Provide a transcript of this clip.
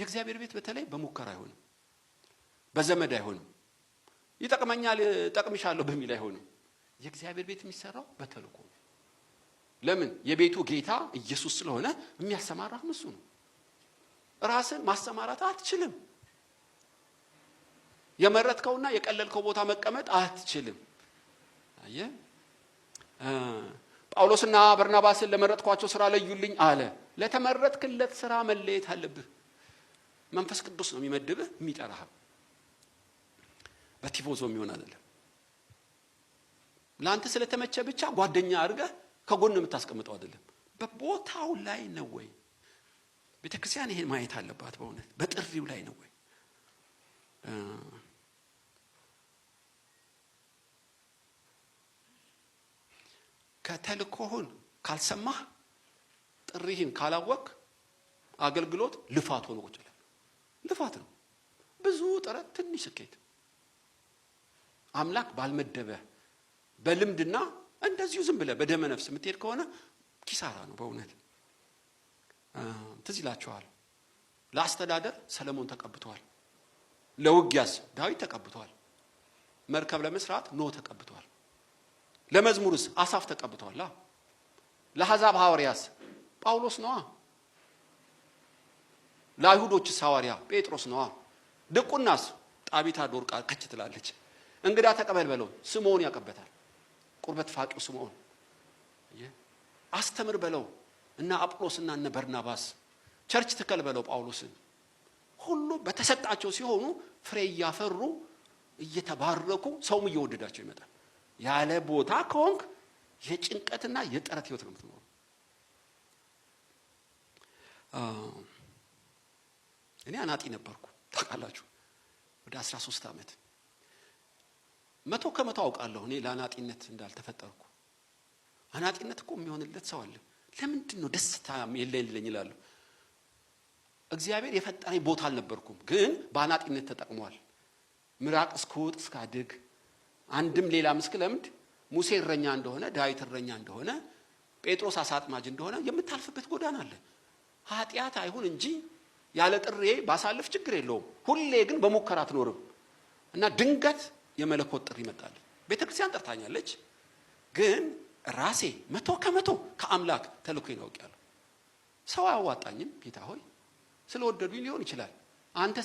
የእግዚአብሔር ቤት በተለይ በሙከራ አይሆንም፣ በዘመድ አይሆንም፣ ይጠቅመኛል ጠቅምሻለሁ በሚል አይሆንም። የእግዚአብሔር ቤት የሚሰራው በተልእኮ ነው። ለምን? የቤቱ ጌታ ኢየሱስ ስለሆነ የሚያሰማራህ እሱ ነው። ራስን ማሰማራት አትችልም። የመረጥከውና የቀለልከው ቦታ መቀመጥ አትችልም። አየህ፣ ጳውሎስና በርናባስን ለመረጥኳቸው ስራ ለዩልኝ አለ። ለተመረጥክለት ስራ መለየት አለብህ። መንፈስ ቅዱስ ነው የሚመድብህ የሚጠራህ። በቲፎዞ የሚሆን አይደለም። ለአንተ ስለተመቸ ብቻ ጓደኛ አድርገህ ከጎን የምታስቀምጠው አይደለም። በቦታው ላይ ነው ወይ? ቤተክርስቲያን ይሄን ማየት አለባት። በእውነት በጥሪው ላይ ነው ወይ? ከተልእኮህን ካልሰማህ፣ ጥሪህን ካላወቅ አገልግሎት ልፋት ሆኖ ቁጭ ይላል። ልፋት ነው። ብዙ ጥረት፣ ትንሽ ስኬት። አምላክ ባልመደበ በልምድና እንደዚሁ ዝም ብለህ በደመ ነፍስ የምትሄድ ከሆነ ኪሳራ ነው በእውነት። ትዝ ይላችኋል፣ ለአስተዳደር ሰለሞን ተቀብቷል። ለውጊያስ ዳዊት ተቀብቷል። መርከብ ለመስራት ኖህ ተቀብቷል። ለመዝሙርስ አሳፍ ተቀብቷል። ለአሕዛብ ሐዋርያስ ጳውሎስ ነዋ። ለአይሁዶችስ ሐዋርያ ጴጥሮስ ነዋ። ድቁናስ ጣቢታ ዶርቃ ከች ትላለች። እንግዳ ተቀበል በለው ስምዖን ያቀበታል። ቁርበት ፋቂው ስምዖን። አስተምር በለው እና አጵሎስና እነ በርናባስ። ቸርች ትከል በለው ጳውሎስን። ሁሉ በተሰጣቸው ሲሆኑ ፍሬ እያፈሩ እየተባረኩ ሰውም እየወደዳቸው ይመጣል። ያለ ቦታ ከሆንክ የጭንቀትና የጥረት ህይወት ነው የምትኖረው። እኔ አናጢ ነበርኩ ታውቃላችሁ። ወደ 13 ዓመት 100% አውቃለሁ እኔ ለአናጢነት እንዳልተፈጠርኩ። አናጢነት እኮ የሚሆንለት ሰው አለ። ለምንድን ነው ደስታ የሌለኝ ይላል። እግዚአብሔር የፈጠረኝ ቦታ አልነበርኩም፣ ግን በአናጢነት ተጠቅሟል። ምራቅ እስክውጥ እስካድግ አንድም ሌላ ምስክ ለምድ ሙሴ እረኛ እንደሆነ፣ ዳዊት እረኛ እንደሆነ፣ ጴጥሮስ አሳ አጥማጅ እንደሆነ የምታልፍበት ጎዳና አለ። ኃጢአት አይሁን እንጂ ያለ ጥሬ ባሳልፍ ችግር የለውም። ሁሌ ግን በሙከራ አትኖርም እና ድንገት የመለኮት ጥሪ ይመጣል። ቤተክርስቲያን ጠርታኛለች፣ ግን ራሴ 100% ከአምላክ ተልእኮዬን አውቄያለሁ። ሰው አያዋጣኝም። ጌታ ሆይ ስለወደዱኝ ሊሆን ይችላል። አንተ